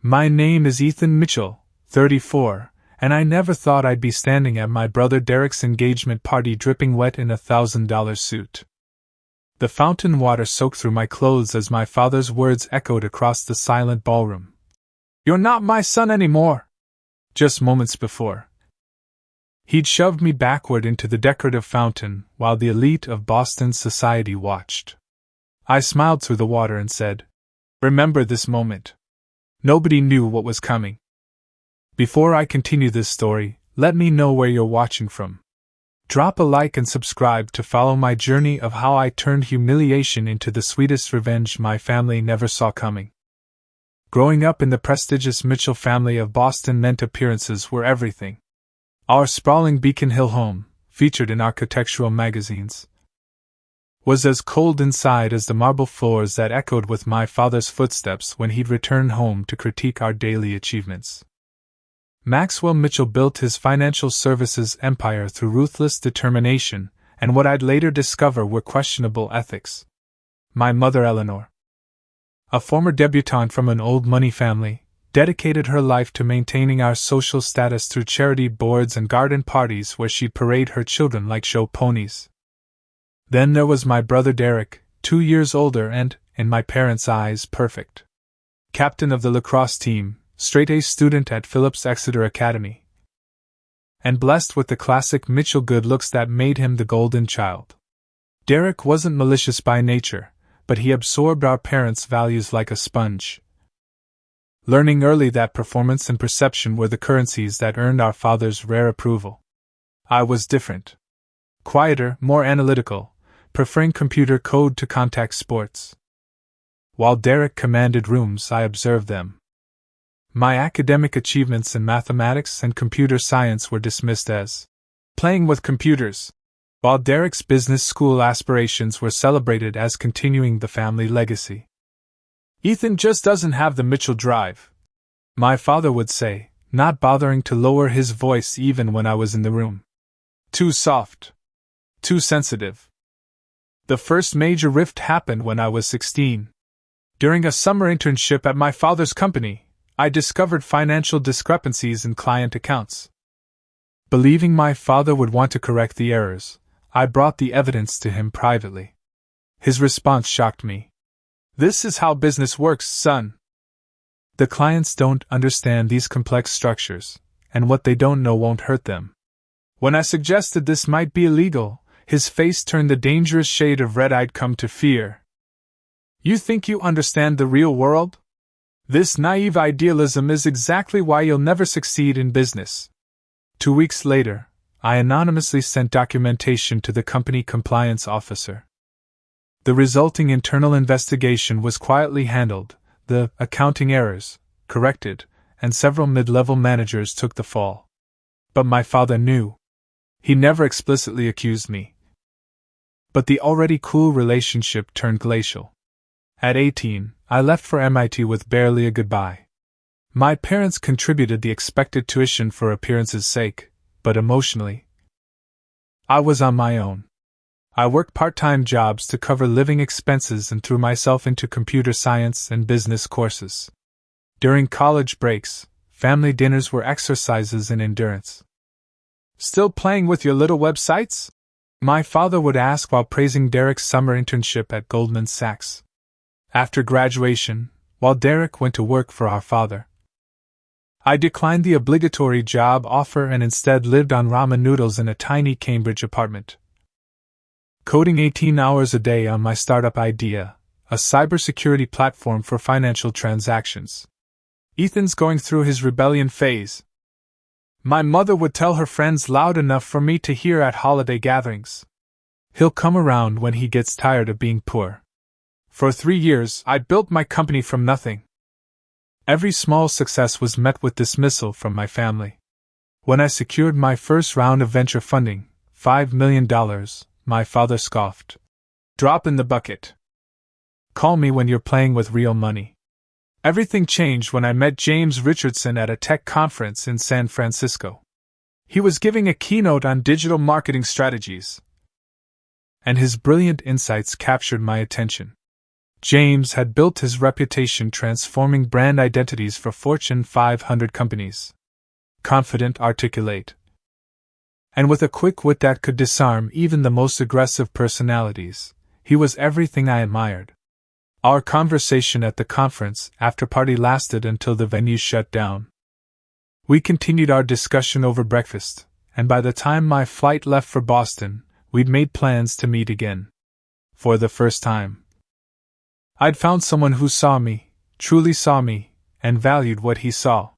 My name is Ethan Mitchell, 34, and I never thought I'd be standing at my brother Derek's engagement party dripping wet in a $1,000 suit. The fountain water soaked through my clothes as my father's words echoed across the silent ballroom. "You're not my son anymore!" Just moments before, he'd shoved me backward into the decorative fountain while the elite of Boston's society watched. I smiled through the water and said, "Remember this moment." Nobody knew what was coming. Before I continue this story, let me know where you're watching from. Drop a like and subscribe to follow my journey of how I turned humiliation into the sweetest revenge my family never saw coming. Growing up in the prestigious Mitchell family of Boston meant appearances were everything. Our sprawling Beacon Hill home, featured in architectural magazines, was as cold inside as the marble floors that echoed with my father's footsteps when he'd return home to critique our daily achievements. Maxwell Mitchell built his financial services empire through ruthless determination and what I'd later discover were questionable ethics. My mother Eleanor, a former debutante from an old money family, dedicated her life to maintaining our social status through charity boards and garden parties where she'd parade her children like show ponies. Then there was my brother Derek, 2 years older and, in my parents' eyes, perfect. Captain of the lacrosse team, straight-A student at Phillips Exeter Academy, and blessed with the classic Mitchell good looks that made him the golden child. Derek wasn't malicious by nature, but he absorbed our parents' values like a sponge, learning early that performance and perception were the currencies that earned our father's rare approval. I was different. Quieter, more analytical, preferring computer code to contact sports. While Derek commanded rooms, I observed them. My academic achievements in mathematics and computer science were dismissed as playing with computers, while Derek's business school aspirations were celebrated as continuing the family legacy. "Ethan just doesn't have the Mitchell drive," my father would say, not bothering to lower his voice even when I was in the room. "Too soft. Too sensitive." The first major rift happened when I was 16. During a summer internship at my father's company, I discovered financial discrepancies in client accounts. Believing my father would want to correct the errors, I brought the evidence to him privately. His response shocked me. "This is how business works, son. The clients don't understand these complex structures, and what they don't know won't hurt them." When I suggested this might be illegal, his face turned the dangerous shade of red I'd come to fear. "You think you understand the real world? This naive idealism is exactly why you'll never succeed in business." 2 weeks later, I anonymously sent documentation to the company compliance officer. The resulting internal investigation was quietly handled, the accounting errors corrected, and several mid-level managers took the fall. But my father knew. He never explicitly accused me. But the already cool relationship turned glacial. At 18, I left for MIT with barely a goodbye. My parents contributed the expected tuition for appearance's sake, but emotionally, I was on my own. I worked part-time jobs to cover living expenses and threw myself into computer science and business courses. During college breaks, family dinners were exercises in endurance. "Still playing with your little websites?" my father would ask while praising Derek's summer internship at Goldman Sachs. After graduation, while Derek went to work for our father, I declined the obligatory job offer and instead lived on ramen noodles in a tiny Cambridge apartment, coding 18 hours a day on my startup idea, a cybersecurity platform for financial transactions. "Ethan's going through his rebellion phase," my mother would tell her friends loud enough for me to hear at holiday gatherings. "He'll come around when he gets tired of being poor." For 3 years, I built my company from nothing. Every small success was met with dismissal from my family. When I secured my first round of venture funding, $5 million, my father scoffed. "Drop in the bucket. Call me when you're playing with real money." Everything changed when I met James Richardson at a tech conference in San Francisco. He was giving a keynote on digital marketing strategies, and his brilliant insights captured my attention. James had built his reputation transforming brand identities for Fortune 500 companies. Confident, articulate, and with a quick wit that could disarm even the most aggressive personalities, he was everything I admired. Our conversation at the conference after-party lasted until the venue shut down. We continued our discussion over breakfast, and by the time my flight left for Boston, we'd made plans to meet again. For the first time, I'd found someone who saw me, truly saw me, and valued what he saw.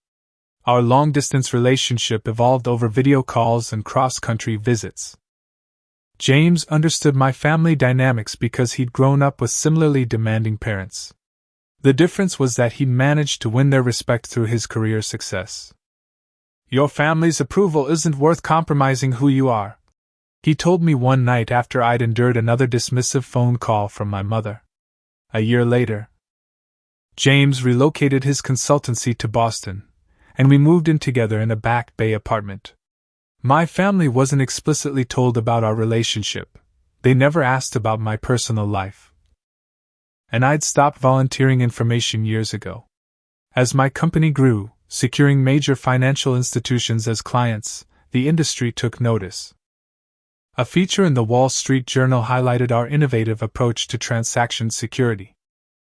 Our long-distance relationship evolved over video calls and cross-country visits. James understood my family dynamics because he'd grown up with similarly demanding parents. The difference was that he managed to win their respect through his career success. "Your family's approval isn't worth compromising who you are," he told me one night after I'd endured another dismissive phone call from my mother. A year later, James relocated his consultancy to Boston, and we moved in together in a Back Bay apartment. My family wasn't explicitly told about our relationship. They never asked about my personal life. And I'd stopped volunteering information years ago. As my company grew, securing major financial institutions as clients, the industry took notice. A feature in the Wall Street Journal highlighted our innovative approach to transaction security.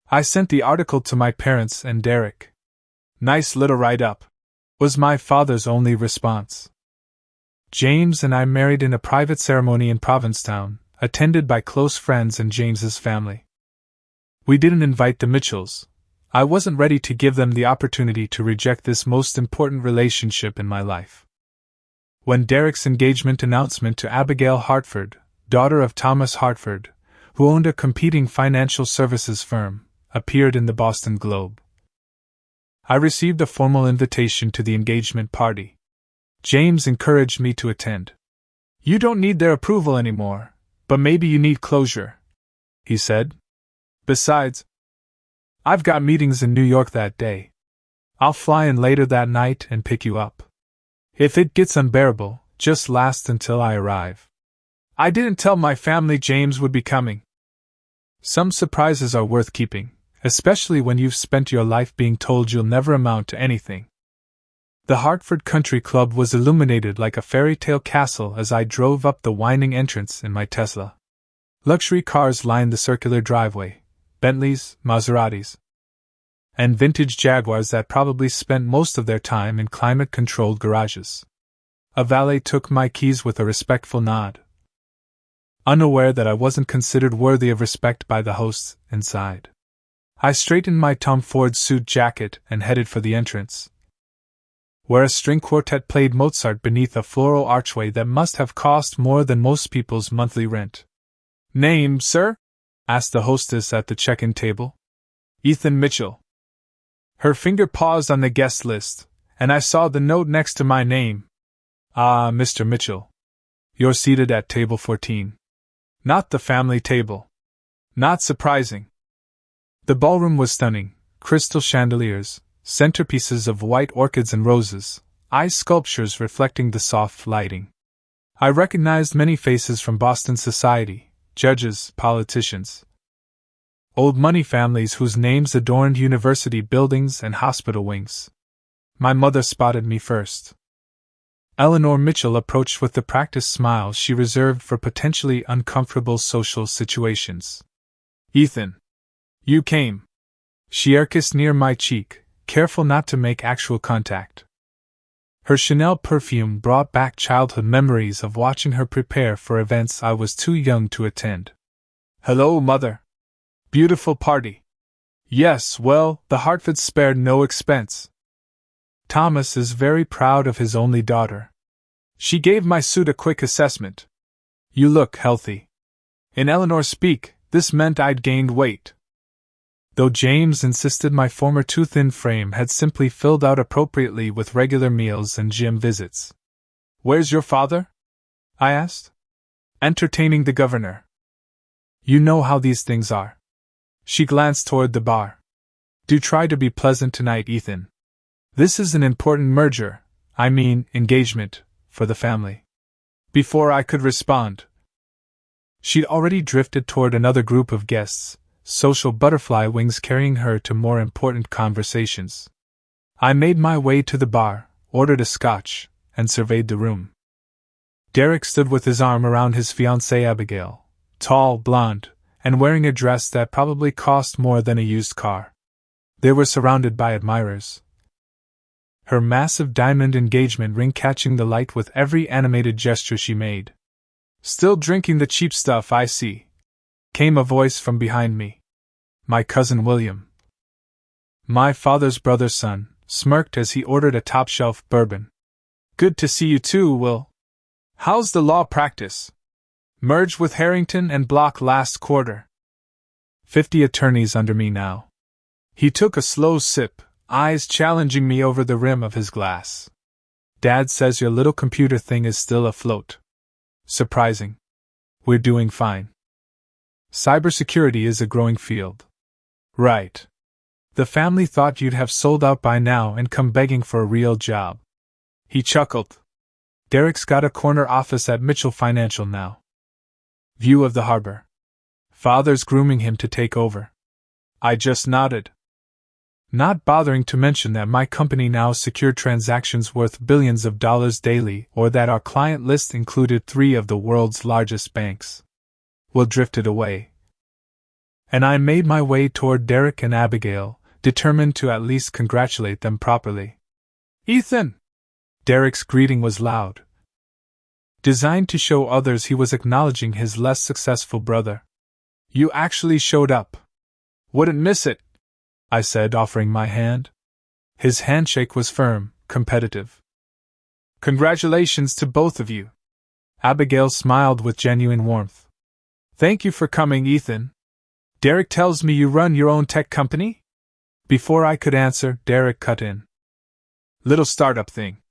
I sent the article to my parents and Derek. "Nice little write-up," was my father's only response. James and I married in a private ceremony in Provincetown, attended by close friends and James's family. We didn't invite the Mitchells. I wasn't ready to give them the opportunity to reject this most important relationship in my life. When Derek's engagement announcement to Abigail Hartford, daughter of Thomas Hartford, who owned a competing financial services firm, appeared in the Boston Globe, I received a formal invitation to the engagement party. James encouraged me to attend. "You don't need their approval anymore, but maybe you need closure," he said. "Besides, I've got meetings in New York that day. I'll fly in later that night and pick you up. If it gets unbearable, just last until I arrive." I didn't tell my family James would be coming. Some surprises are worth keeping, especially when you've spent your life being told you'll never amount to anything. The Hartford Country Club was illuminated like a fairy tale castle as I drove up the winding entrance in my Tesla. Luxury cars lined the circular driveway, Bentleys, Maseratis, and vintage Jaguars that probably spent most of their time in climate-controlled garages. A valet took my keys with a respectful nod, unaware that I wasn't considered worthy of respect by the hosts inside. I straightened my Tom Ford suit jacket and headed for the entrance, where a string quartet played Mozart beneath a floral archway that must have cost more than most people's monthly rent. "Name, sir?" asked the hostess at the check-in table. "Ethan Mitchell." Her finger paused on the guest list, and I saw the note next to my name. "Ah, Mr. Mitchell. You're seated at table 14. Not the family table." Not surprising. The ballroom was stunning: crystal chandeliers, centerpieces of white orchids and roses, ice sculptures reflecting the soft lighting. I recognized many faces from Boston society: judges, politicians, old money families whose names adorned university buildings and hospital wings. My mother spotted me first. Eleanor Mitchell approached with the practiced smile she reserved for potentially uncomfortable social situations. "Ethan, you came." She kissed near my cheek, careful not to make actual contact. Her Chanel perfume brought back childhood memories of watching her prepare for events I was too young to attend. "Hello, Mother. Beautiful party." "Yes, well, the Hartfords spared no expense. Thomas is very proud of his only daughter." She gave my suit a quick assessment. "You look healthy." In Eleanor's speak, this meant I'd gained weight. Though James insisted my former too-thin frame had simply filled out appropriately with regular meals and gym visits. "Where's your father?" I asked. "Entertaining the governor. You know how these things are." She glanced toward the bar. "Do try to be pleasant tonight, Ethan. This is an important merger, engagement, for the family." Before I could respond, she'd already drifted toward another group of guests, social butterfly wings carrying her to more important conversations. I made my way to the bar, ordered a scotch, and surveyed the room. Derek stood with his arm around his fiancée Abigail, tall, blonde, and wearing a dress that probably cost more than a used car. They were surrounded by admirers, her massive diamond engagement ring catching the light with every animated gesture she made. "Still drinking the cheap stuff, I see," came a voice from behind me. My cousin William, my father's brother's son, smirked as he ordered a top-shelf bourbon. "Good to see you too, Will. How's the law practice? Merged with Harrington and Block last quarter. 50 attorneys under me now." He took a slow sip, eyes challenging me over the rim of his glass. "Dad says your little computer thing is still afloat. Surprising. We're doing fine. Cybersecurity is a growing field." "Right. The family thought you'd have sold out by now and come begging for a real job." He chuckled. "Derek's got a corner office at Mitchell Financial now. View of the harbor. Father's grooming him to take over." I just nodded, not bothering to mention that my company now secured transactions worth billions of dollars daily, or that our client list included 3 of the world's largest banks. Will drifted away, and I made my way toward Derek and Abigail, determined to at least congratulate them properly. "Ethan!" Derek's greeting was loud, designed to show others he was acknowledging his less successful brother. "You actually showed up. Wouldn't miss it," I said, offering my hand. His handshake was firm, competitive. "Congratulations to both of you." Abigail smiled with genuine warmth. "Thank you for coming, Ethan. Derek tells me you run your own tech company?" Before I could answer, Derek cut in. "Little startup thing.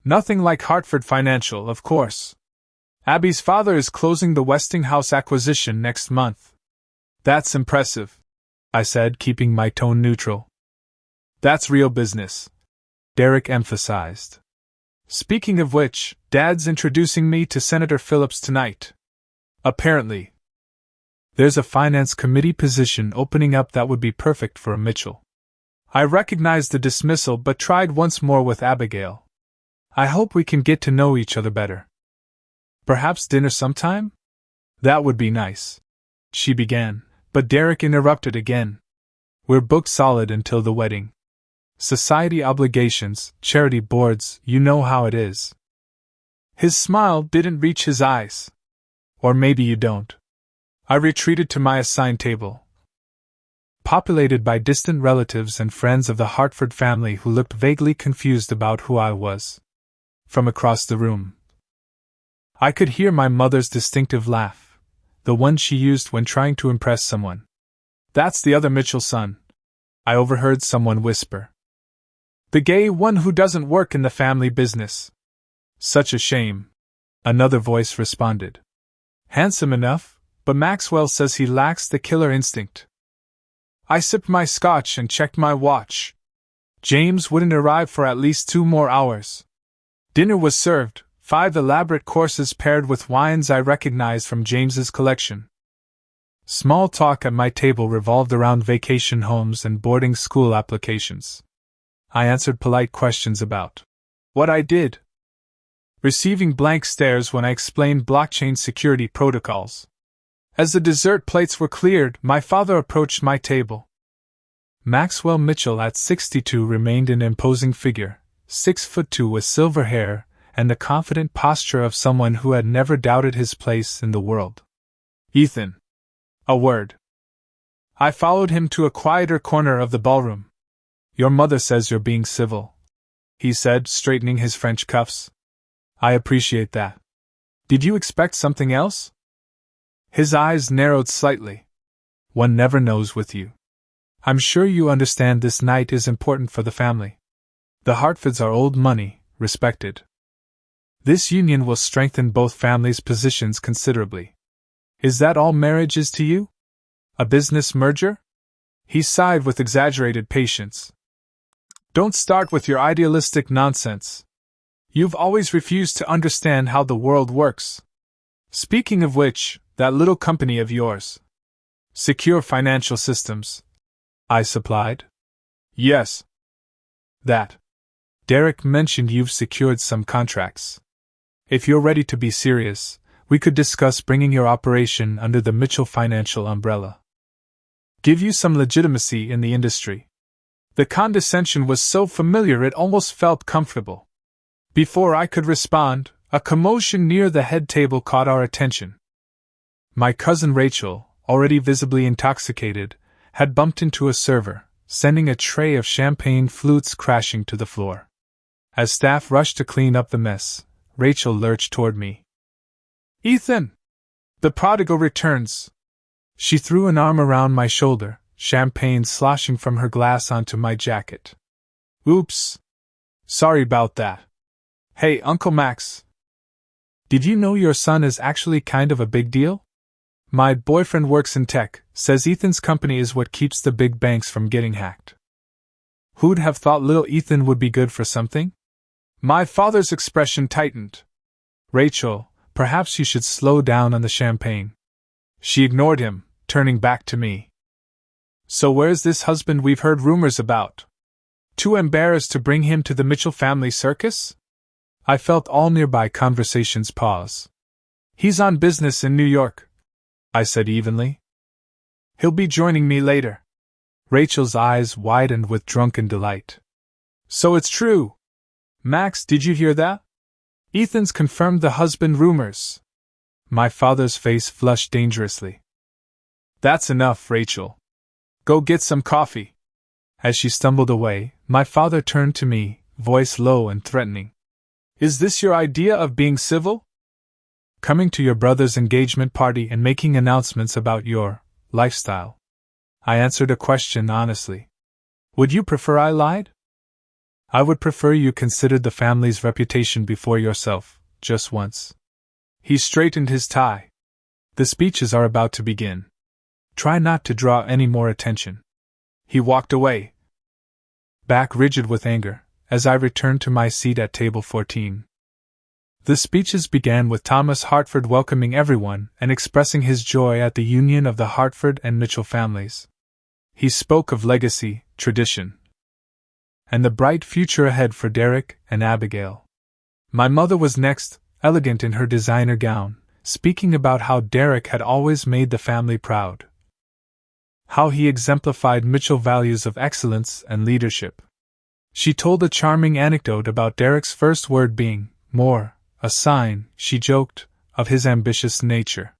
Nothing like Hartford Financial, of course. Abby's father is closing the Westinghouse acquisition next month." "That's impressive," I said, keeping my tone neutral. "That's real business," Derek emphasized. "Speaking of which, Dad's introducing me to Senator Phillips tonight. Apparently. There's a finance committee position opening up that would be perfect for a Mitchell." I recognized the dismissal but tried once more with Abigail. "I hope we can get to know each other better. Perhaps dinner sometime?" "That would be nice," she began, but Derek interrupted again. "We're booked solid until the wedding. Society obligations, charity boards, you know how it is." His smile didn't reach his eyes. "Or maybe you don't." I retreated to my assigned table, populated by distant relatives and friends of the Hartford family who looked vaguely confused about who I was. From across the room, I could hear my mother's distinctive laugh, the one she used when trying to impress someone. "That's the other Mitchell son," I overheard someone whisper. "The gay one who doesn't work in the family business." "Such a shame," another voice responded. "Handsome enough, but Maxwell says he lacks the killer instinct." I sipped my scotch and checked my watch. James wouldn't arrive for at least 2 more hours. Dinner was served, 5 elaborate courses paired with wines I recognized from James's collection. Small talk at my table revolved around vacation homes and boarding school applications. I answered polite questions about what I did, receiving blank stares when I explained blockchain security protocols. As the dessert plates were cleared, my father approached my table. Maxwell Mitchell at 62 remained an imposing figure, 6'2" with silver hair, and the confident posture of someone who had never doubted his place in the world. "Ethan. A word." I followed him to a quieter corner of the ballroom. "Your mother says you're being civil," he said, straightening his French cuffs. "I appreciate that. Did you expect something else?" His eyes narrowed slightly. "One never knows with you. I'm sure you understand this night is important for the family. The Hartfords are old money, respected. This union will strengthen both families' positions considerably. Is that all marriage is to you? A business merger?" He sighed with exaggerated patience. "Don't start with your idealistic nonsense. You've always refused to understand how the world works. Speaking of which, that little company of yours. Secure financial systems, I supplied. Yes. That. Derek mentioned you've secured some contracts. If you're ready to be serious, we could discuss bringing your operation under the Mitchell Financial umbrella. Give you some legitimacy in the industry. The condescension was so familiar it almost felt comfortable. Before I could respond, a commotion near the head table caught our attention. My cousin Rachel, already visibly intoxicated, had bumped into a server, sending a tray of champagne flutes crashing to the floor. As staff rushed to clean up the mess, Rachel lurched toward me. Ethan! The prodigal returns! She threw an arm around my shoulder, champagne sloshing from her glass onto my jacket. Oops! Sorry about that. Hey, Uncle Max! Did you know your son is actually kind of a big deal? My boyfriend works in tech, says Ethan's company is what keeps the big banks from getting hacked. Who'd have thought little Ethan would be good for something? My father's expression tightened. Rachel, perhaps you should slow down on the champagne. She ignored him, turning back to me. So where's this husband we've heard rumors about? Too embarrassed to bring him to the Mitchell family circus? I felt all nearby conversations pause. He's on business in New York, I said evenly. He'll be joining me later. Rachel's eyes widened with drunken delight. So it's true. Max, did you hear that? Ethan's confirmed the husband rumors. My father's face flushed dangerously. That's enough, Rachel. Go get some coffee. As she stumbled away, my father turned to me, voice low and threatening. Is this your idea of being civil? Coming to your brother's engagement party and making announcements about your lifestyle. I answered a question honestly. Would you prefer I lied? I would prefer you considered the family's reputation before yourself, just once. He straightened his tie. The speeches are about to begin. Try not to draw any more attention. He walked away, back rigid with anger, as I returned to my seat at table 14. The speeches began with Thomas Hartford welcoming everyone and expressing his joy at the union of the Hartford and Mitchell families. He spoke of legacy, tradition, and the bright future ahead for Derek and Abigail. My mother was next, elegant in her designer gown, speaking about how Derek had always made the family proud. How he exemplified Mitchell values of excellence and leadership. She told a charming anecdote about Derek's first word being more, a sign, she joked, of his ambitious nature.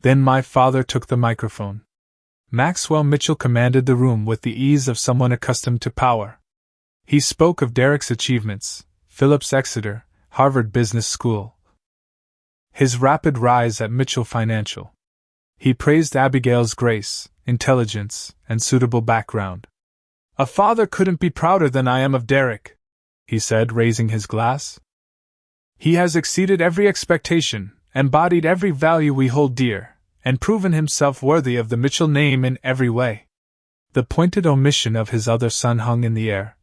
Then my father took the microphone. Maxwell Mitchell commanded the room with the ease of someone accustomed to power. He spoke of Derek's achievements, Phillips Exeter, Harvard Business School, his rapid rise at Mitchell Financial. He praised Abigail's grace, intelligence, and suitable background. A father couldn't be prouder than I am of Derek, he said, raising his glass. He has exceeded every expectation, embodied every value we hold dear, and proven himself worthy of the Mitchell name in every way. The pointed omission of his other son hung in the air.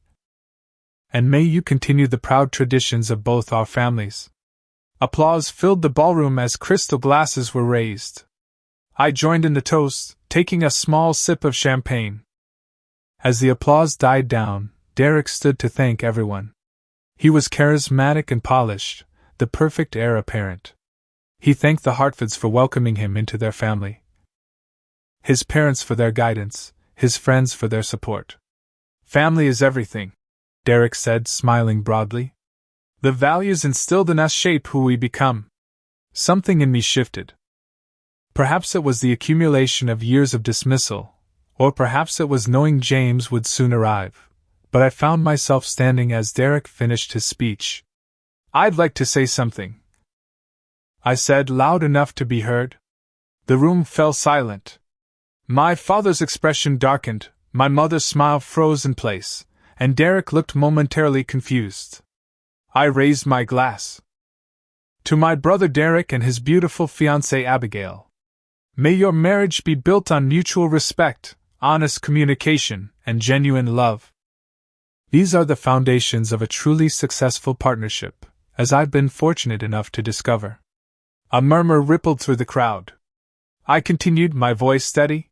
And may you continue the proud traditions of both our families. Applause filled the ballroom as crystal glasses were raised. I joined in the toast, taking a small sip of champagne. As the applause died down, Derek stood to thank everyone. He was charismatic and polished, the perfect heir apparent. He thanked the Hartfords for welcoming him into their family, his parents for their guidance, his friends for their support. Family is everything, Derek said, smiling broadly. The values instilled in us shape who we become. Something in me shifted. Perhaps it was the accumulation of years of dismissal, or perhaps it was knowing James would soon arrive, but I found myself standing as Derek finished his speech. I'd like to say something, I said, loud enough to be heard. The room fell silent. My father's expression darkened, my mother's smile froze in place, and Derek looked momentarily confused. I raised my glass. To my brother Derek and his beautiful fiancée Abigail. May your marriage be built on mutual respect, honest communication, and genuine love. These are the foundations of a truly successful partnership, as I've been fortunate enough to discover. A murmur rippled through the crowd. I continued, my voice steady.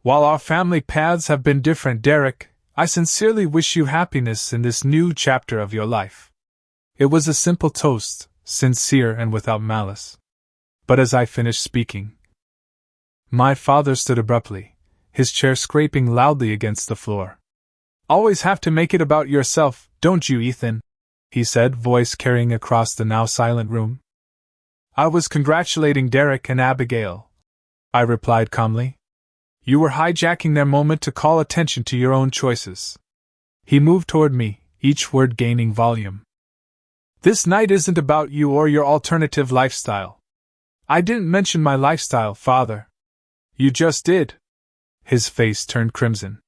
While our family paths have been different, Derek, I sincerely wish you happiness in this new chapter of your life. It was a simple toast, sincere and without malice. But as I finished speaking, my father stood abruptly, his chair scraping loudly against the floor. Always have to make it about yourself, don't you, Ethan? He said, voice carrying across the now silent room. I was congratulating Derek and Abigail, I replied calmly. You were hijacking their moment to call attention to your own choices. He moved toward me, each word gaining volume. This night isn't about you or your alternative lifestyle. I didn't mention my lifestyle, Father. You just did. His face turned crimson.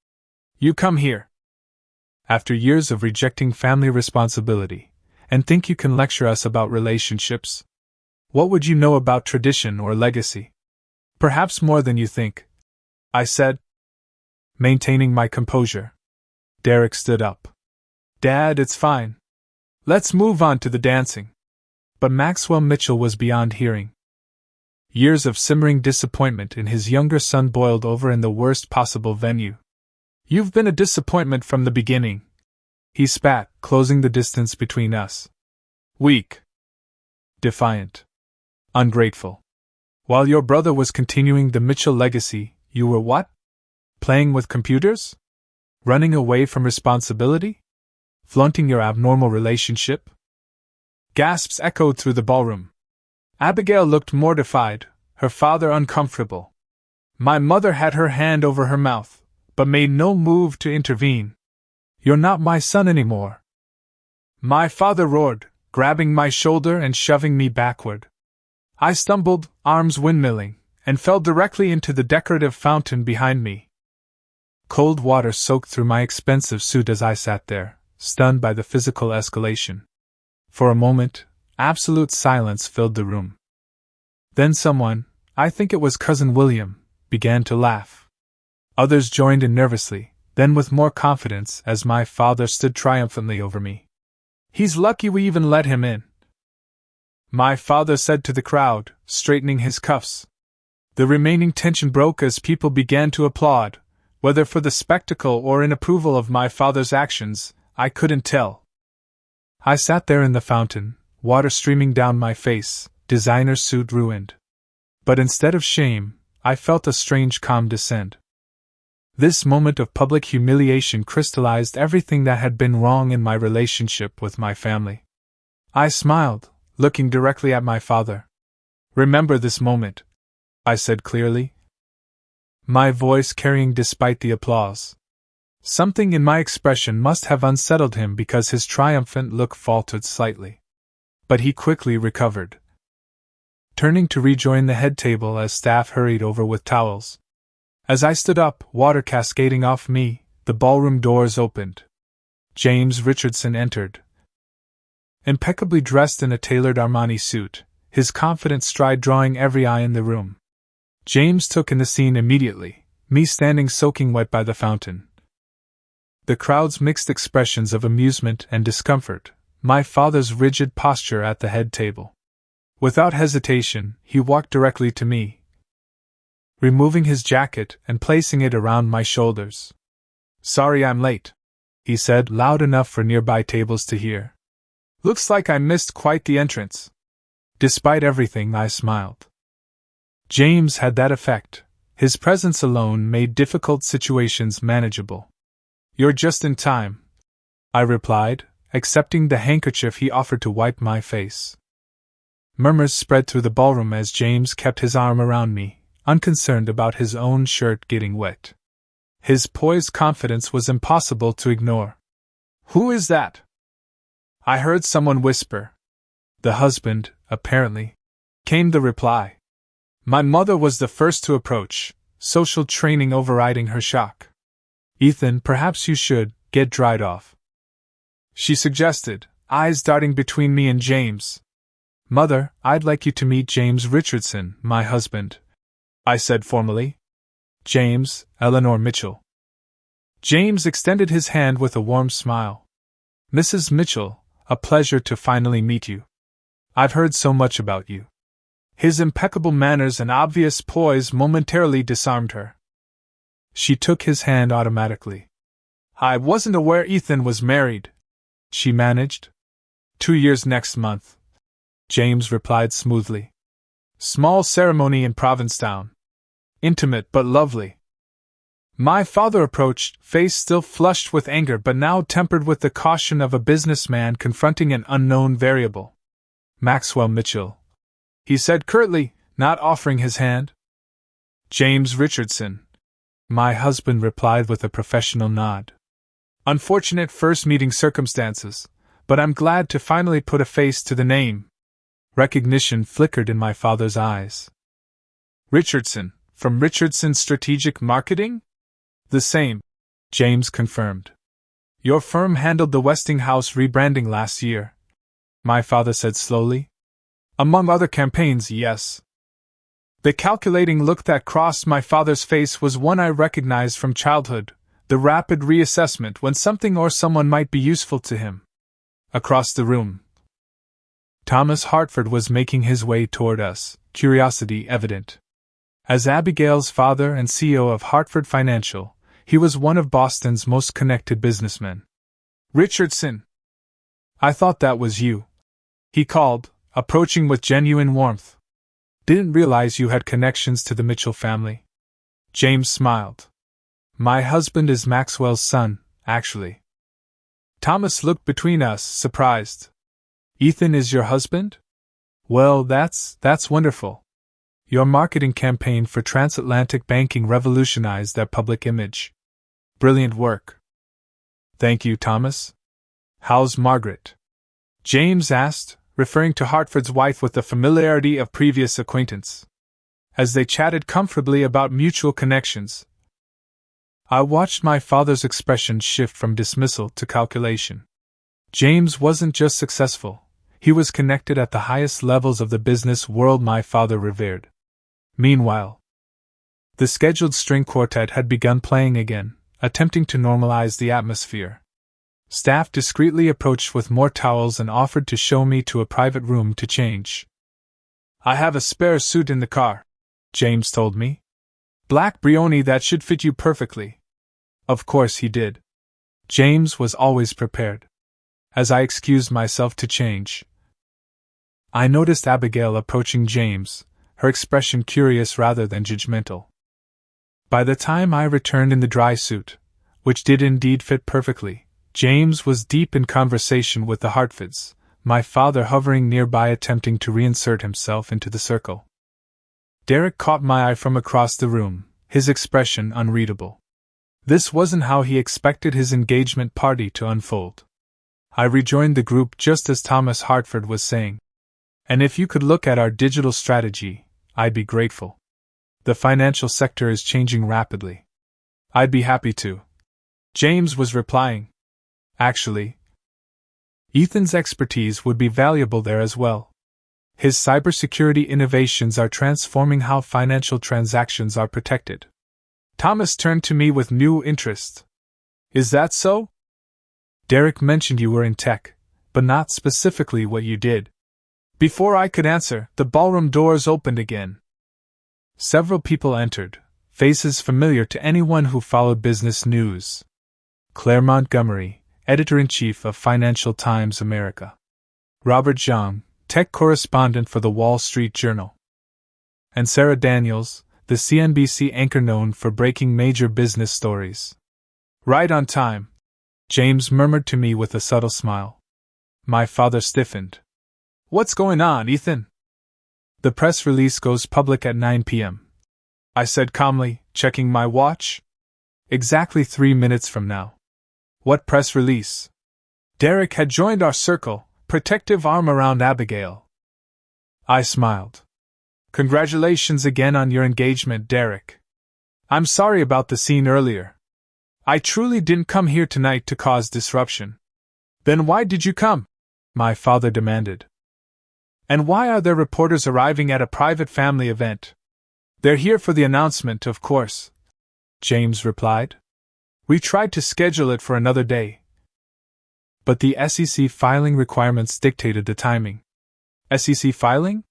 You come here after years of rejecting family responsibility, and think you can lecture us about relationships? What would you know about tradition or legacy? Perhaps more than you think, I said, maintaining my composure. Derek stood up. Dad, it's fine. Let's move on to the dancing. But Maxwell Mitchell was beyond hearing. Years of simmering disappointment in his younger son boiled over in the worst possible venue. You've been a disappointment from the beginning, he spat, closing the distance between us. Weak. Defiant. Ungrateful. While your brother was continuing the Mitchell legacy, you were what? Playing with computers? Running away from responsibility? Flaunting your abnormal relationship? Gasps echoed through the ballroom. Abigail looked mortified, her father uncomfortable. My mother had her hand over her mouth, but made no move to intervene. You're not my son anymore. My father roared, grabbing my shoulder and shoving me backward. I stumbled, arms windmilling, and fell directly into the decorative fountain behind me. Cold water soaked through my expensive suit as I sat there, stunned by the physical escalation. For a moment, absolute silence filled the room. Then someone, I think it was Cousin William, began to laugh. Others joined in nervously, then with more confidence as my father stood triumphantly over me. He's lucky we even let him in, my father said to the crowd, straightening his cuffs. The remaining tension broke as people began to applaud, whether for the spectacle or in approval of my father's actions, I couldn't tell. I sat there in the fountain, water streaming down my face, designer suit ruined. But instead of shame, I felt a strange calm descend. This moment of public humiliation crystallized everything that had been wrong in my relationship with my family. I smiled, looking directly at my father. Remember this moment, I said clearly, my voice carrying despite the applause. Something in my expression must have unsettled him because his triumphant look faltered slightly. But he quickly recovered, turning to rejoin the head table as staff hurried over with towels. As I stood up, water cascading off me, the ballroom doors opened. James Richardson entered. Impeccably dressed in a tailored Armani suit, his confident stride drawing every eye in the room. James took in the scene immediately, me standing soaking wet by the fountain. The crowd's mixed expressions of amusement and discomfort, my father's rigid posture at the head table. Without hesitation, he walked directly to me, removing his jacket and placing it around my shoulders. Sorry I'm late, he said, loud enough for nearby tables to hear. Looks like I missed quite the entrance. Despite everything, I smiled. James had that effect. His presence alone made difficult situations manageable. You're just in time, I replied, accepting the handkerchief he offered to wipe my face. Murmurs spread through the ballroom as James kept his arm around me, unconcerned about his own shirt getting wet. His poised confidence was impossible to ignore. Who is that? I heard someone whisper. The husband, apparently, came the reply. My mother was the first to approach, social training overriding her shock. Ethan, perhaps you should get dried off, she suggested, eyes darting between me and James. Mother, I'd like you to meet James Richardson, my husband, I said formally. James, Eleanor Mitchell. James extended his hand with a warm smile. Mrs. Mitchell, a pleasure to finally meet you. I've heard so much about you. His impeccable manners and obvious poise momentarily disarmed her. She took his hand automatically. "I wasn't aware Ethan was married," she managed. "2 years next month," James replied smoothly. "Small ceremony in Provincetown. Intimate but lovely." My father approached, face still flushed with anger but now tempered with the caution of a businessman confronting an unknown variable. "Maxwell Mitchell," he said curtly, not offering his hand. "James Richardson," my husband replied with a professional nod. "Unfortunate first meeting circumstances, but I'm glad to finally put a face to the name." Recognition flickered in my father's eyes. "Richardson, from Richardson Strategic Marketing?" "The same," James confirmed. "Your firm handled the Westinghouse rebranding last year," my father said slowly. "Among other campaigns, yes." The calculating look that crossed my father's face was one I recognized from childhood, the rapid reassessment when something or someone might be useful to him. Across the room, Thomas Hartford was making his way toward us, curiosity evident. As Abigail's father and CEO of Hartford Financial, he was one of Boston's most connected businessmen. "Richardson! I thought that was you," he called, approaching with genuine warmth. "Didn't realize you had connections to the Mitchell family." James smiled. "My husband is Maxwell's son, actually." Thomas looked between us, surprised. "Ethan is your husband? Well, that's wonderful. Your marketing campaign for transatlantic banking revolutionized their public image. Brilliant work." "Thank you, Thomas. How's Margaret?" James asked, referring to Hartford's wife with the familiarity of previous acquaintance. As they chatted comfortably about mutual connections, I watched my father's expression shift from dismissal to calculation. James wasn't just successful, he was connected at the highest levels of the business world my father revered. Meanwhile, the scheduled string quartet had begun playing again, attempting to normalize the atmosphere. Staff discreetly approached with more towels and offered to show me to a private room to change. "I have a spare suit in the car," James told me. "Black brioni that should fit you perfectly." Of course he did. James was always prepared. As I excused myself to change, I noticed Abigail approaching James, her expression curious rather than judgmental. By the time I returned in the dry suit, which did indeed fit perfectly, James was deep in conversation with the Hartfords, my father hovering nearby attempting to reinsert himself into the circle. Derek caught my eye from across the room, his expression unreadable. This wasn't how he expected his engagement party to unfold. I rejoined the group just as Thomas Hartford was saying, "And if you could look at our digital strategy, I'd be grateful. The financial sector is changing rapidly." "I'd be happy to," James was replying. "Actually, Ethan's expertise would be valuable there as well. His cybersecurity innovations are transforming how financial transactions are protected." Thomas turned to me with new interest. "Is that so?" "Derek mentioned you were in tech, but not specifically what you did." Before I could answer, the ballroom doors opened again. Several people entered, faces familiar to anyone who followed business news. Claire Montgomery, editor-in-chief of Financial Times America. Robert Zhang, tech correspondent for the Wall Street Journal. And Sarah Daniels, the CNBC anchor known for breaking major business stories. "Right on time," James murmured to me with a subtle smile. My father stiffened. "What's going on, Ethan?" "The press release goes public at 9 p.m. I said calmly, checking my watch. "Exactly 3 minutes from now." "What press release?" Derek had joined our circle, protective arm around Abigail. I smiled. "Congratulations again on your engagement, Derek. I'm sorry about the scene earlier. I truly didn't come here tonight to cause disruption." "Then why did you come?" my father demanded. "And why are there reporters arriving at a private family event?" "They're here for the announcement, of course," James replied. "We tried to schedule it for another day, but the SEC filing requirements dictated the timing." "SEC filing?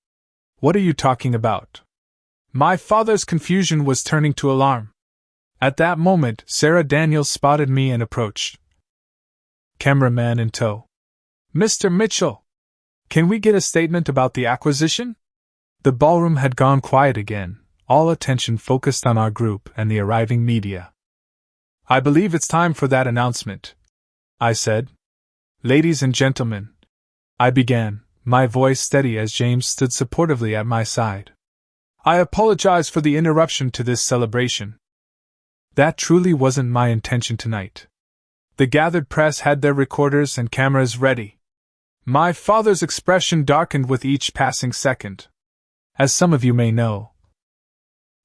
What are you talking about? My father's confusion was turning to alarm. At that moment, Sarah Daniels spotted me and approached. Cameraman in tow. Mr. Mitchell! Can we get a statement about the acquisition? The ballroom had gone quiet again, all attention focused on our group and the arriving media. I believe it's time for that announcement, I said. Ladies and gentlemen, I began, my voice steady as James stood supportively at my side. I apologize for the interruption to this celebration. That truly wasn't my intention tonight. The gathered press had their recorders and cameras ready. My father's expression darkened with each passing second. As some of you may know,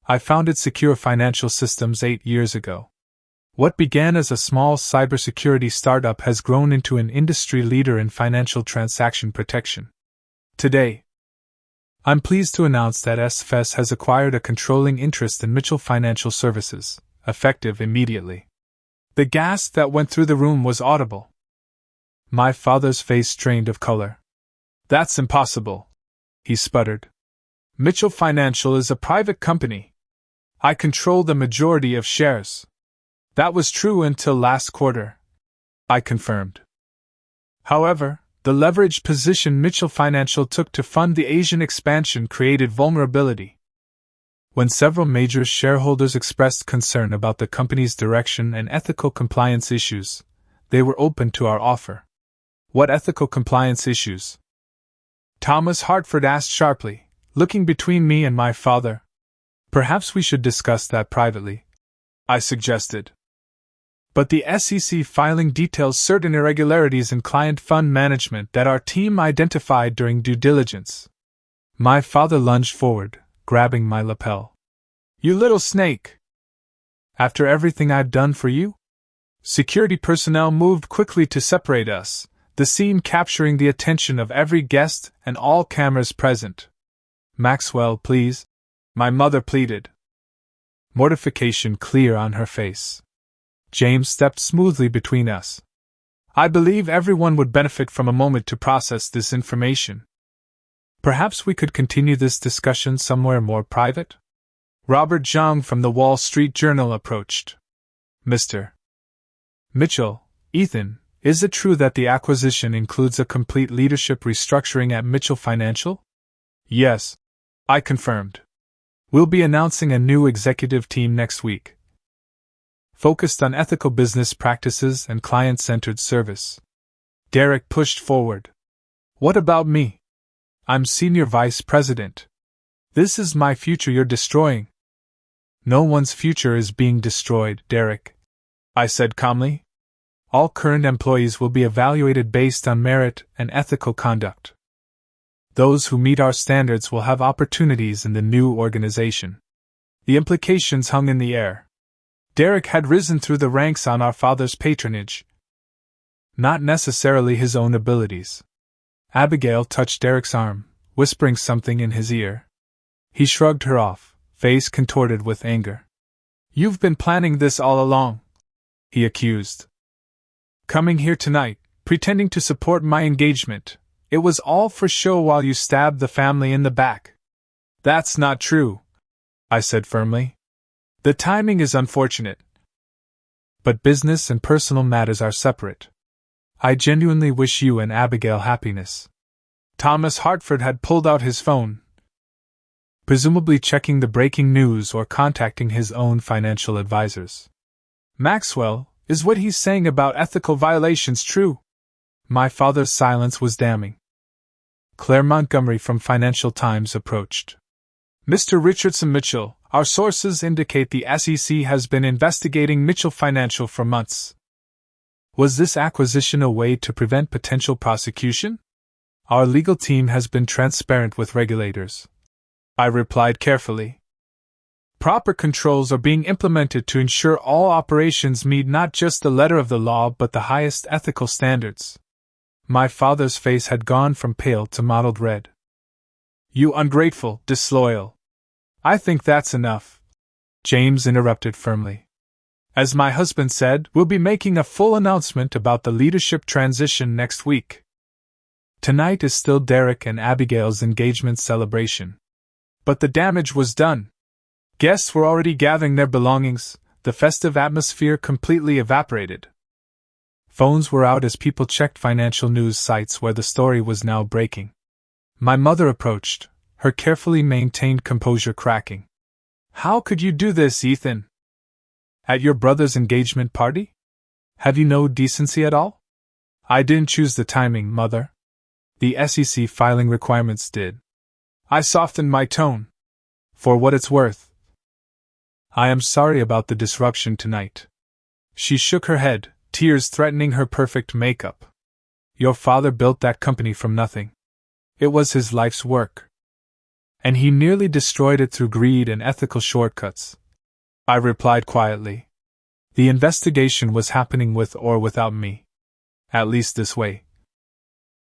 I founded Secure Financial Systems 8 years ago. What began as a small cybersecurity startup has grown into an industry leader in financial transaction protection. Today, I'm pleased to announce that SFS has acquired a controlling interest in Mitchell Financial Services, effective immediately. The gasp that went through the room was audible. My father's face strained of color. That's impossible, he sputtered. Mitchell Financial is a private company. I control the majority of shares. That was true until last quarter, I confirmed. However, the leveraged position Mitchell Financial took to fund the Asian expansion created vulnerability. When several major shareholders expressed concern about the company's direction and ethical compliance issues, they were open to our offer. What ethical compliance issues? Thomas Hartford asked sharply, looking between me and my father. Perhaps we should discuss that privately, I suggested. But the SEC filing details certain irregularities in client fund management that our team identified during due diligence. My father lunged forward, grabbing my lapel. You little snake! After everything I've done for you? Security personnel moved quickly to separate us, the scene capturing the attention of every guest and all cameras present. Maxwell, please, my mother pleaded. Mortification clear on her face. James stepped smoothly between us. I believe everyone would benefit from a moment to process this information. Perhaps we could continue this discussion somewhere more private? Robert Zhang from the Wall Street Journal approached. Mr. Mitchell, Ethan, is it true that the acquisition includes a complete leadership restructuring at Mitchell Financial? Yes, I confirmed. We'll be announcing a new executive team next week, focused on ethical business practices and client-centered service. Derek pushed forward. What about me? I'm Senior Vice President. This is my future you're destroying. No one's future is being destroyed, Derek, I said calmly. All current employees will be evaluated based on merit and ethical conduct. Those who meet our standards will have opportunities in the new organization. The implications hung in the air. Derek had risen through the ranks on our father's patronage, not necessarily his own abilities. Abigail touched Derek's arm, whispering something in his ear. He shrugged her off, face contorted with anger. You've been planning this all along, he accused. Coming here tonight, pretending to support my engagement, it was all for show while you stabbed the family in the back. That's not true, I said firmly. The timing is unfortunate. But business and personal matters are separate. I genuinely wish you and Abigail happiness. Thomas Hartford had pulled out his phone, presumably checking the breaking news or contacting his own financial advisors. Maxwell, is what he's saying about ethical violations true? My father's silence was damning. Claire Montgomery from Financial Times approached. Mr. Richardson Mitchell, our sources indicate the SEC has been investigating Mitchell Financial for months. Was this acquisition a way to prevent potential prosecution? Our legal team has been transparent with regulators, I replied carefully. Proper controls are being implemented to ensure all operations meet not just the letter of the law but the highest ethical standards. My father's face had gone from pale to mottled red. You ungrateful, disloyal. I think that's enough, James interrupted firmly. As my husband said, we'll be making a full announcement about the leadership transition next week. Tonight is still Derek and Abigail's engagement celebration. But the damage was done. Guests were already gathering their belongings, the festive atmosphere completely evaporated. Phones were out as people checked financial news sites where the story was now breaking. My mother approached, her carefully maintained composure cracking. "How could you do this, Ethan? At your brother's engagement party? Have you no decency at all?" "I didn't choose the timing, Mother. The SEC filing requirements did." I softened my tone. "For what it's worth. I am sorry about the disruption tonight." She shook her head, tears threatening her perfect makeup. "Your father built that company from nothing. It was his life's work. And he nearly destroyed it through greed and ethical shortcuts." I replied quietly. The investigation was happening with or without me. At least this way.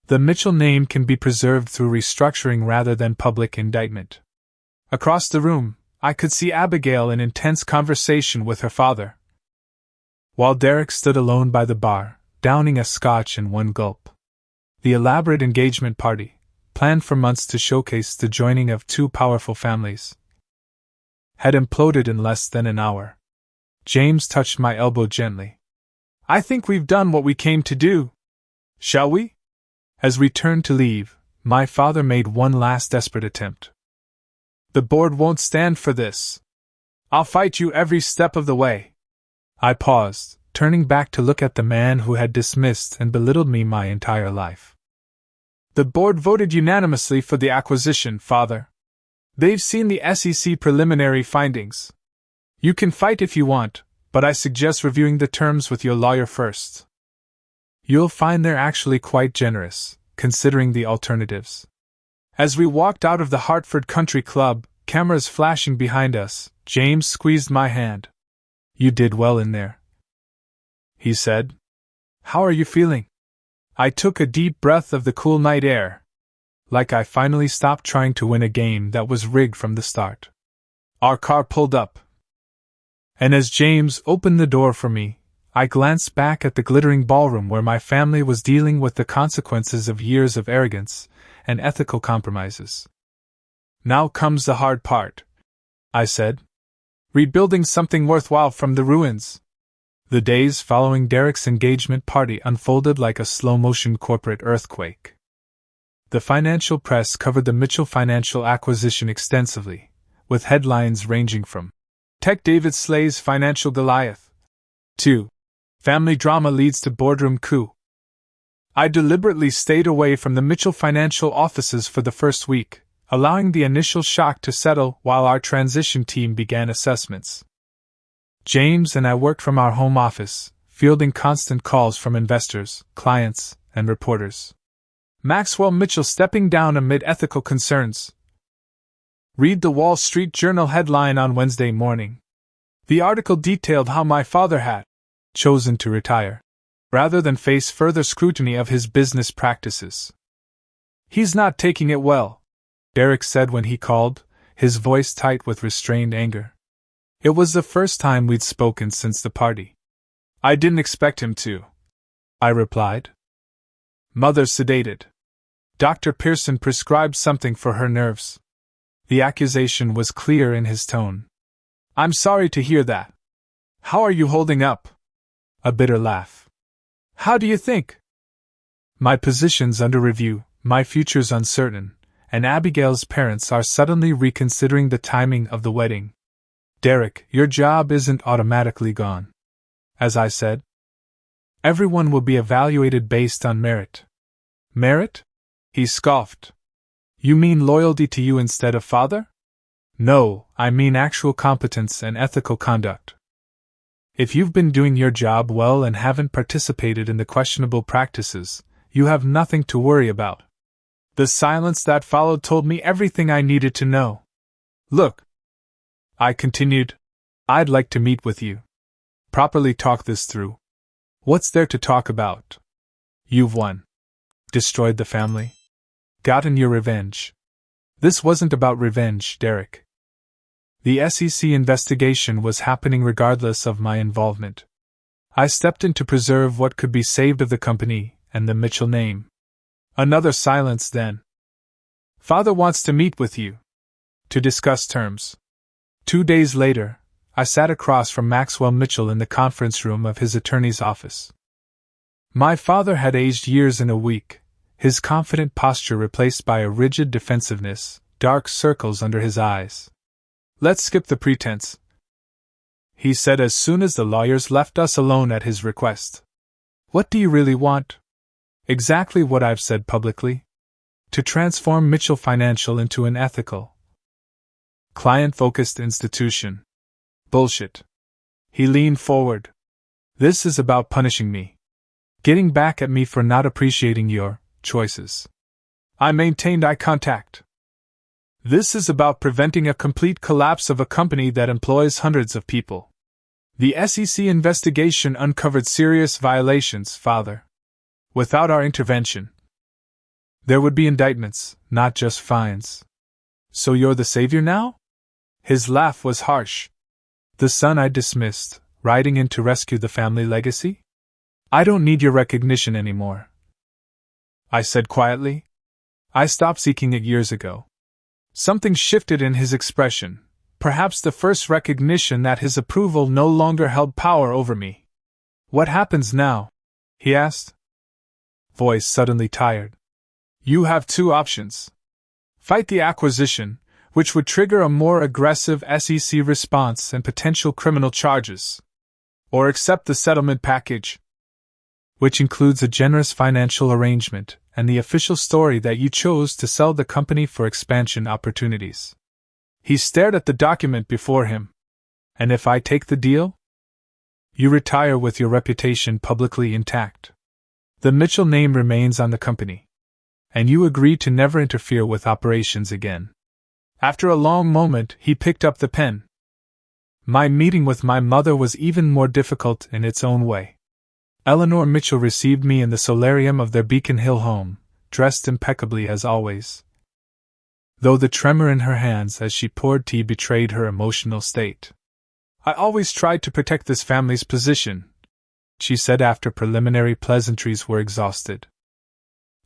The Mitchell name can be preserved through restructuring rather than public indictment. Across the room, I could see Abigail in intense conversation with her father, while Derek stood alone by the bar, downing a scotch in one gulp. The elaborate engagement party, planned for months to showcase the joining of two powerful families, had imploded in less than an hour. James touched my elbow gently. "I think we've done what we came to do. Shall we?" As we turned to leave, my father made one last desperate attempt. "The board won't stand for this. I'll fight you every step of the way." I paused, turning back to look at the man who had dismissed and belittled me my entire life. "The board voted unanimously for the acquisition, Father. They've seen the SEC preliminary findings. You can fight if you want, but I suggest reviewing the terms with your lawyer first. You'll find they're actually quite generous, considering the alternatives." As we walked out of the Hartford Country Club, cameras flashing behind us, James squeezed my hand. "You did well in there," he said. "How are you feeling?" I took a deep breath of the cool night air. Like I finally stopped trying to win a game that was rigged from the start. Our car pulled up, and as James opened the door for me, I glanced back at the glittering ballroom where my family was dealing with the consequences of years of arrogance and ethical compromises. "Now comes the hard part," I said. "Rebuilding something worthwhile from the ruins." The days following Derek's engagement party unfolded like a slow-motion corporate earthquake. The financial press covered the Mitchell financial acquisition extensively, with headlines ranging from "Tech David slays financial Goliath" to "Family drama leads to boardroom coup." I deliberately stayed away from the Mitchell financial offices for the first week, allowing the initial shock to settle while our transition team began assessments. James and I worked from our home office, fielding constant calls from investors, clients, and reporters. Maxwell Mitchell stepping down amid ethical concerns. Read the Wall Street Journal headline on Wednesday morning. The article detailed how my father had chosen to retire, rather than face further scrutiny of his business practices. "He's not taking it well," Derek said when he called, his voice tight with restrained anger. It was the first time we'd spoken since the party. "I didn't expect him to," I replied. "Mother sedated. Dr. Pearson prescribed something for her nerves." The accusation was clear in his tone. "I'm sorry to hear that. How are you holding up?" A bitter laugh. "How do you think?" "My position's under review, my future's uncertain, and Abigail's parents are suddenly reconsidering the timing of the wedding. Derek, your job isn't automatically gone. As I said, everyone will be evaluated based on merit." "Merit?" he scoffed. "You mean loyalty to you instead of father?" "No, I mean actual competence and ethical conduct. If you've been doing your job well and haven't participated in the questionable practices, you have nothing to worry about." The silence that followed told me everything I needed to know. "Look," I continued, "I'd like to meet with you. Properly talk this through. What's there to talk about? You've won. Destroyed the family. Gotten your revenge. This wasn't about revenge, Derek. The SEC investigation was happening regardless of my involvement. I stepped in to preserve what could be saved of the company and the Mitchell name." Another silence then. "Father wants to meet with you. to discuss terms. 2 days later, I sat across from Maxwell Mitchell in the conference room of his attorney's office. My father had aged years in a week, his confident posture replaced by a rigid defensiveness, dark circles under his eyes. "Let's skip the pretense," he said as soon as the lawyers left us alone at his request. "What do you really want?" "Exactly what I've said publicly. To transform Mitchell Financial into an ethical, client-focused institution." "Bullshit." He leaned forward. "This is about punishing me. Getting back at me for not appreciating your choices." I maintained eye contact. "This is about preventing a complete collapse of a company that employs hundreds of people. The SEC investigation uncovered serious violations, Father. Without our intervention, there would be indictments, not just fines. So you're the savior now?" His laugh was harsh. "The son I dismissed, riding in to rescue the family legacy? I don't need your recognition anymore," I said quietly. "I stopped seeking it years ago." Something shifted in his expression, perhaps the first recognition that his approval no longer held power over me. "What happens now?" he asked, voice suddenly tired. "You have two options. Fight the acquisition, which would trigger a more aggressive SEC response and potential criminal charges, or accept the settlement package, which includes a generous financial arrangement and the official story that you chose to sell the company for expansion opportunities." He stared at the document before him. "And if I take the deal?" "You retire with your reputation publicly intact. The Mitchell name remains on the company. And you agree to never interfere with operations again." After a long moment, he picked up the pen. My meeting with my mother was even more difficult in its own way. Eleanor Mitchell received me in the solarium of their Beacon Hill home, dressed impeccably as always, though the tremor in her hands as she poured tea betrayed her emotional state. "I always tried to protect this family's position," she said after preliminary pleasantries were exhausted.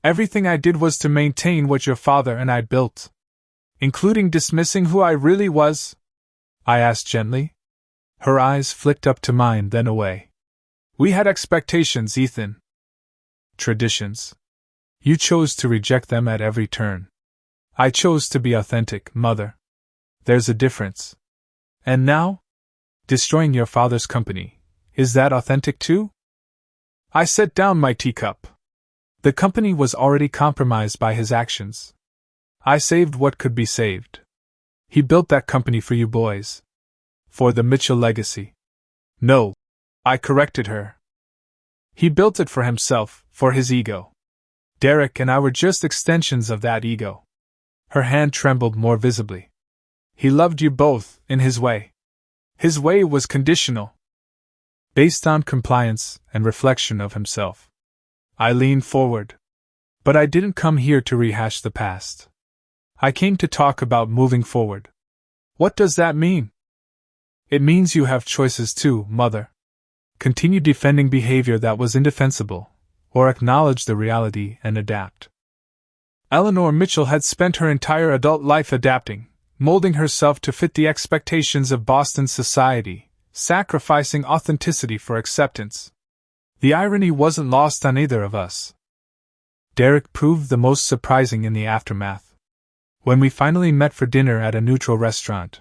"Everything I did was to maintain what your father and I built." "Including dismissing who I really was?" I asked gently. Her eyes flicked up to mine, then away. "We had expectations, Ethan. Traditions. You chose to reject them at every turn. I chose to be authentic, Mother. There's a difference. And now? Destroying your father's company. Is that authentic too?" I set down my teacup. The company was already compromised by his actions. I saved what could be saved. He built that company for you boys. For the Mitchell legacy. "No," I corrected her. "He built it for himself, for his ego. Derek and I were just extensions of that ego." Her hand trembled more visibly. "He loved you both, in his way. His way was conditional, based on compliance and reflection of himself." I leaned forward. "But I didn't come here to rehash the past. I came to talk about moving forward." "What does that mean?" "It means you have choices too, Mother. Continue defending behavior that was indefensible, or acknowledge the reality and adapt." Eleanor Mitchell had spent her entire adult life adapting, molding herself to fit the expectations of Boston society, sacrificing authenticity for acceptance. The irony wasn't lost on either of us. Derek proved the most surprising in the aftermath. When we finally met for dinner at a neutral restaurant,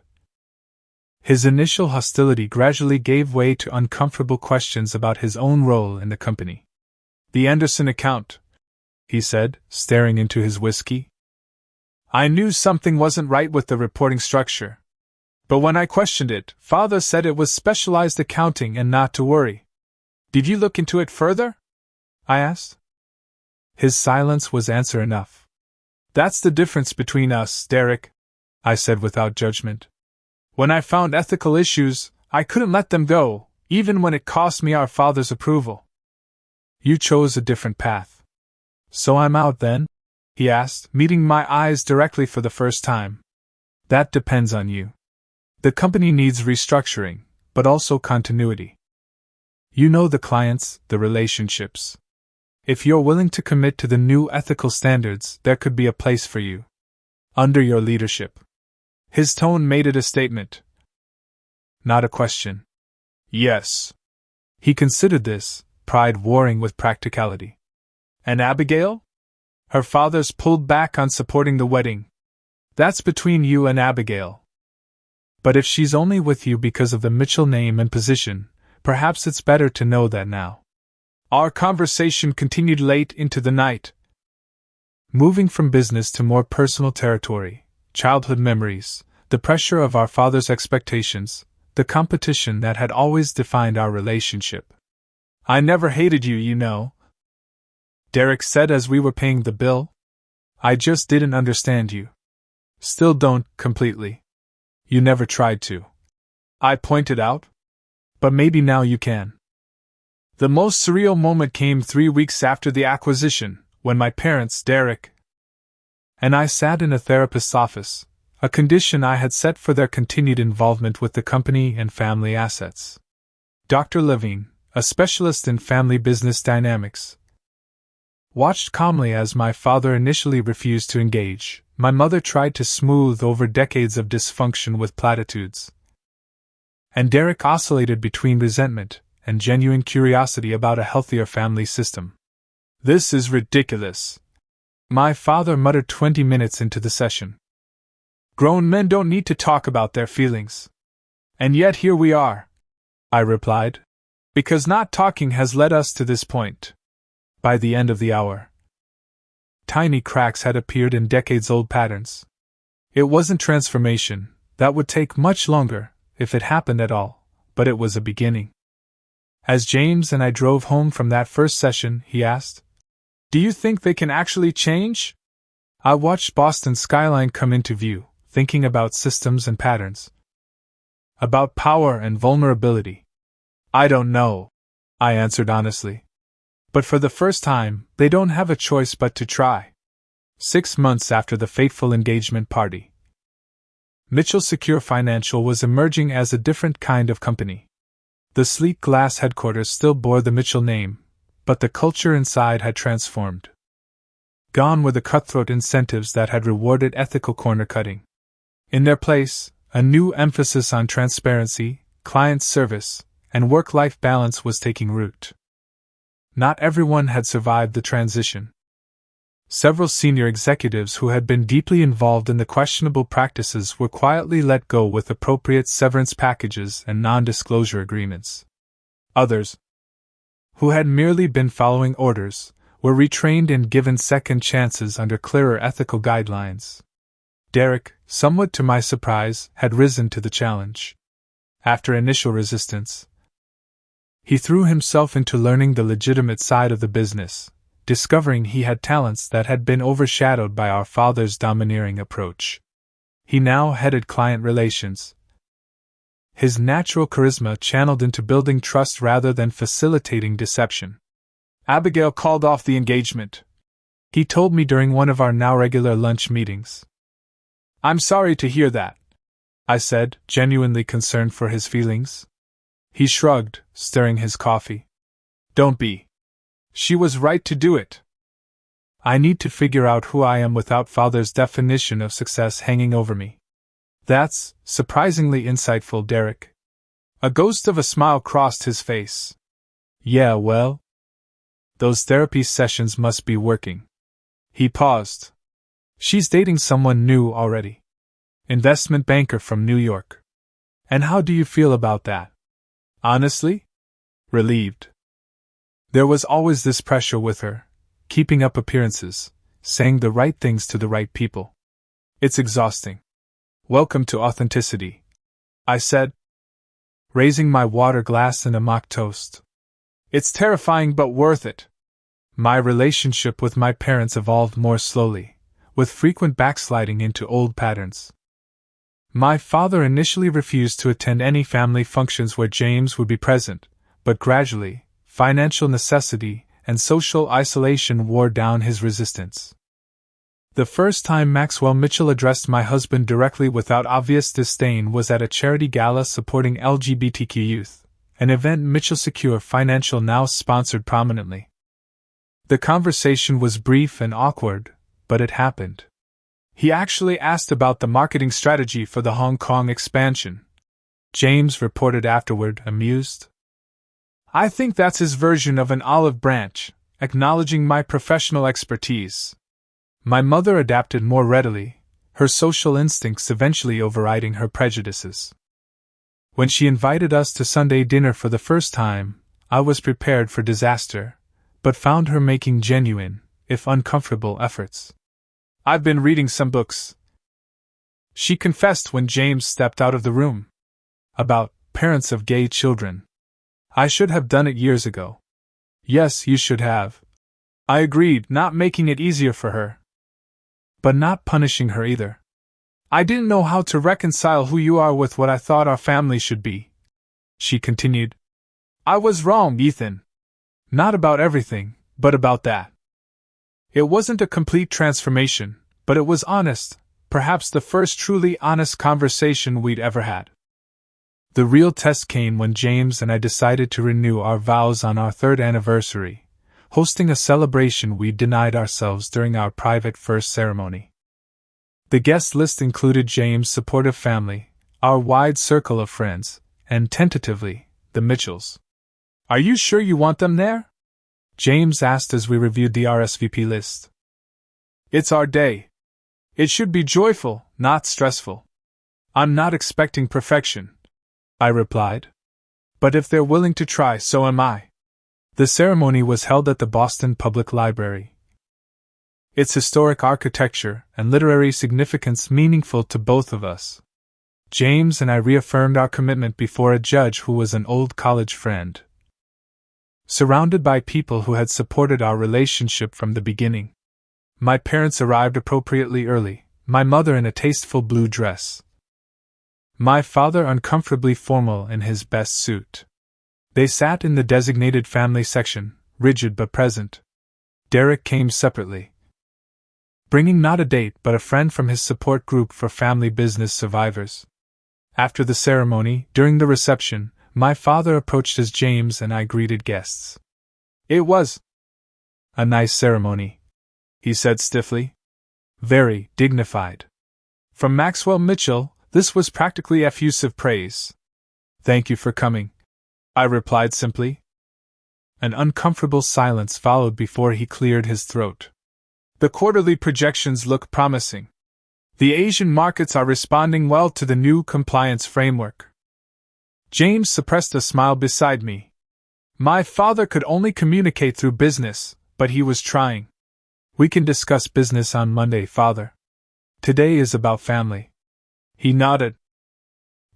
his initial hostility gradually gave way to uncomfortable questions about his own role in the company. "The Anderson account," he said, staring into his whiskey. "I knew something wasn't right with the reporting structure. But when I questioned it, Father said it was specialized accounting and not to worry. Did you look into it further?" I asked. His silence was answer enough. "That's the difference between us, Derek," I said without judgment. "When I found ethical issues, I couldn't let them go, even when it cost me our father's approval. You chose a different path." "So I'm out then?" he asked, meeting my eyes directly for the first time. "That depends on you. The company needs restructuring, but also continuity. You know the clients, the relationships. If you're willing to commit to the new ethical standards, there could be a place for you. Under your leadership." His tone made it a statement, not a question. Yes. He considered this, pride warring with practicality. And Abigail? Her father's pulled back on supporting the wedding. That's between you and Abigail. But if she's only with you because of the Mitchell name and position, perhaps it's better to know that now. Our conversation continued late into the night. Moving from business to more personal territory, childhood memories, the pressure of our father's expectations, the competition that had always defined our relationship. I never hated you, you know, Derek said as we were paying the bill. I just didn't understand you. Still don't, completely. You never tried to. I pointed out. But maybe now you can. The most surreal moment came 3 weeks after the acquisition, when my parents, Derek and I, sat in a therapist's office, a condition I had set for their continued involvement with the company and family assets. Dr. Levine, a specialist in family business dynamics, watched calmly as my father initially refused to engage. My mother tried to smooth over decades of dysfunction with platitudes, and Derek oscillated between resentment and genuine curiosity about a healthier family system. This is ridiculous, my father muttered 20 minutes into the session. Grown men don't need to talk about their feelings. And yet here we are, I replied, because not talking has led us to this point. By the end of the hour, tiny cracks had appeared in decades-old patterns. It wasn't transformation, that would take much longer, if it happened at all, but it was a beginning. As James and I drove home from that first session, he asked, "Do you think they can actually change?" I watched Boston's skyline come into view, thinking about systems and patterns. About power and vulnerability. I don't know, I answered honestly. But for the first time, they don't have a choice but to try. 6 months after the fateful engagement party, Mitchell Secure Financial was emerging as a different kind of company. The sleek glass headquarters still bore the Mitchell name, but the culture inside had transformed. Gone were the cutthroat incentives that had rewarded ethical corner-cutting. In their place, a new emphasis on transparency, client service, and work-life balance was taking root. Not everyone had survived the transition. Several senior executives who had been deeply involved in the questionable practices were quietly let go with appropriate severance packages and non-disclosure agreements. Others, who had merely been following orders, were retrained and given second chances under clearer ethical guidelines. Derek, somewhat to my surprise, had risen to the challenge. After initial resistance, he threw himself into learning the legitimate side of the business, discovering he had talents that had been overshadowed by our father's domineering approach. He now headed client relations, his natural charisma channeled into building trust rather than facilitating deception. Abigail called off the engagement, he told me during one of our now regular lunch meetings. I'm sorry to hear that, I said, genuinely concerned for his feelings. He shrugged, stirring his coffee. Don't be. She was right to do it. I need to figure out who I am without Father's definition of success hanging over me. That's surprisingly insightful, Derek. A ghost of a smile crossed his face. Yeah, well, those therapy sessions must be working. He paused. She's dating someone new already. Investment banker from New York. And how do you feel about that? Honestly? Relieved. There was always this pressure with her, keeping up appearances, saying the right things to the right people. It's exhausting. Welcome to authenticity, I said, raising my water glass in a mock toast. It's terrifying but worth it. My relationship with my parents evolved more slowly, with frequent backsliding into old patterns. My father initially refused to attend any family functions where James would be present, but gradually, financial necessity and social isolation wore down his resistance. The first time Maxwell Mitchell addressed my husband directly without obvious disdain was at a charity gala supporting LGBTQ youth, an event Mitchell Secure Financial now sponsored prominently. The conversation was brief and awkward, but it happened. He actually asked about the marketing strategy for the Hong Kong expansion, James reported afterward, amused. I think that's his version of an olive branch, acknowledging my professional expertise. My mother adapted more readily, her social instincts eventually overriding her prejudices. When she invited us to Sunday dinner for the first time, I was prepared for disaster, but found her making genuine, if uncomfortable, efforts. I've been reading some books, she confessed when James stepped out of the room. About parents of gay children. I should have done it years ago. Yes, you should have. I agreed, not making it easier for her, but not punishing her either. I didn't know how to reconcile who you are with what I thought our family should be, she continued. I was wrong, Ethan. Not about everything, but about that. It wasn't a complete transformation, but it was honest, perhaps the first truly honest conversation we'd ever had. The real test came when James and I decided to renew our vows on our 3rd anniversary, hosting a celebration we denied ourselves during our private first ceremony. The guest list included James' supportive family, our wide circle of friends, and tentatively, the Mitchells. Are you sure you want them there? James asked as we reviewed the RSVP list. It's our day. It should be joyful, not stressful. I'm not expecting perfection, I replied. But if they're willing to try, so am I. The ceremony was held at the Boston Public Library. Its historic architecture and literary significance meaningful to both of us. James and I reaffirmed our commitment before a judge who was an old college friend. Surrounded by people who had supported our relationship from the beginning. My parents arrived appropriately early, my mother in a tasteful blue dress. My father uncomfortably formal in his best suit. They sat in the designated family section, rigid but present. Derek came separately, bringing not a date but a friend from his support group for family business survivors. After the ceremony, during the reception, my father approached as James and I greeted guests. It was a nice ceremony, he said stiffly. Very dignified. From Maxwell Mitchell, this was practically effusive praise. Thank you for coming, I replied simply. An uncomfortable silence followed before he cleared his throat. The quarterly projections look promising. The Asian markets are responding well to the new compliance framework. James suppressed a smile beside me. My father could only communicate through business, but he was trying. We can discuss business on Monday, Father. Today is about family. He nodded.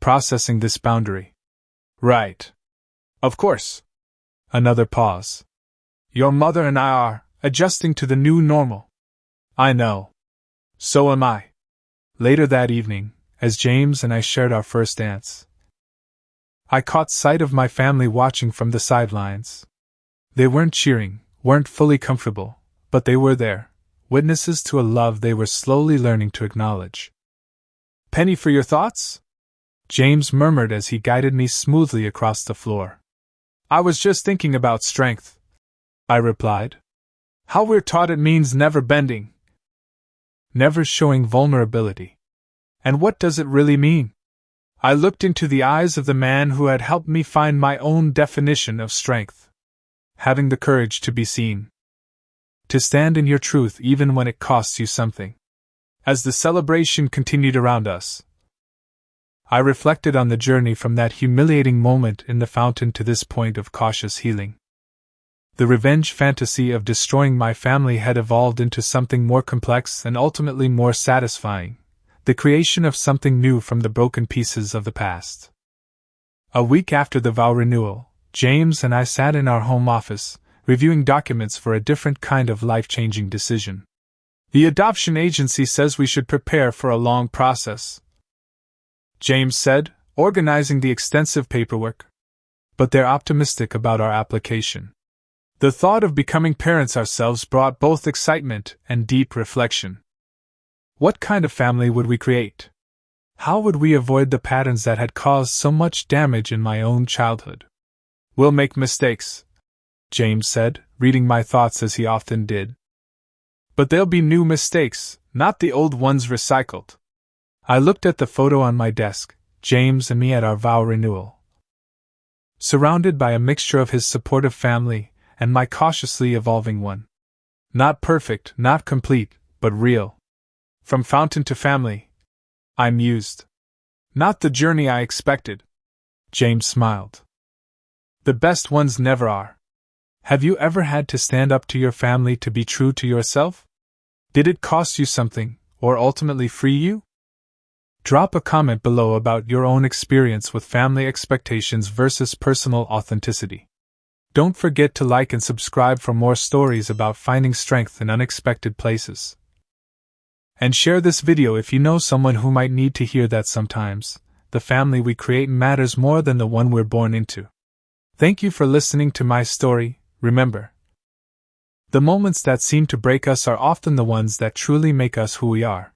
Processing this boundary. Right. Of course. Another pause. Your mother and I are adjusting to the new normal. I know. So am I. Later that evening, as James and I shared our first dance, I caught sight of my family watching from the sidelines. They weren't cheering, weren't fully comfortable, but they were there, witnesses to a love they were slowly learning to acknowledge. Penny for your thoughts? James murmured as he guided me smoothly across the floor. I was just thinking about strength, I replied. How we're taught it means never bending, never showing vulnerability. And what does it really mean? I looked into the eyes of the man who had helped me find my own definition of strength. Having the courage to be seen. To stand in your truth even when it costs you something. As the celebration continued around us, I reflected on the journey from that humiliating moment in the fountain to this point of cautious healing. The revenge fantasy of destroying my family had evolved into something more complex and ultimately more satisfying. The creation of something new from the broken pieces of the past. A week after the vow renewal, James and I sat in our home office, reviewing documents for a different kind of life-changing decision. The adoption agency says we should prepare for a long process, James said, organizing the extensive paperwork. But they're optimistic about our application. The thought of becoming parents ourselves brought both excitement and deep reflection. What kind of family would we create? How would we avoid the patterns that had caused so much damage in my own childhood? We'll make mistakes, James said, reading my thoughts as he often did. But there'll be new mistakes, not the old ones recycled. I looked at the photo on my desk, James and me at our vow renewal. Surrounded by a mixture of his supportive family and my cautiously evolving one. Not perfect, not complete, but real. From fountain to family. I mused. Not the journey I expected. James smiled. The best ones never are. Have you ever had to stand up to your family to be true to yourself? Did it cost you something, or ultimately free you? Drop a comment below about your own experience with family expectations versus personal authenticity. Don't forget to like and subscribe for more stories about finding strength in unexpected places. And share this video if you know someone who might need to hear that sometimes the family we create matters more than the one we're born into. Thank you for listening to my story. Remember, the moments that seem to break us are often the ones that truly make us who we are.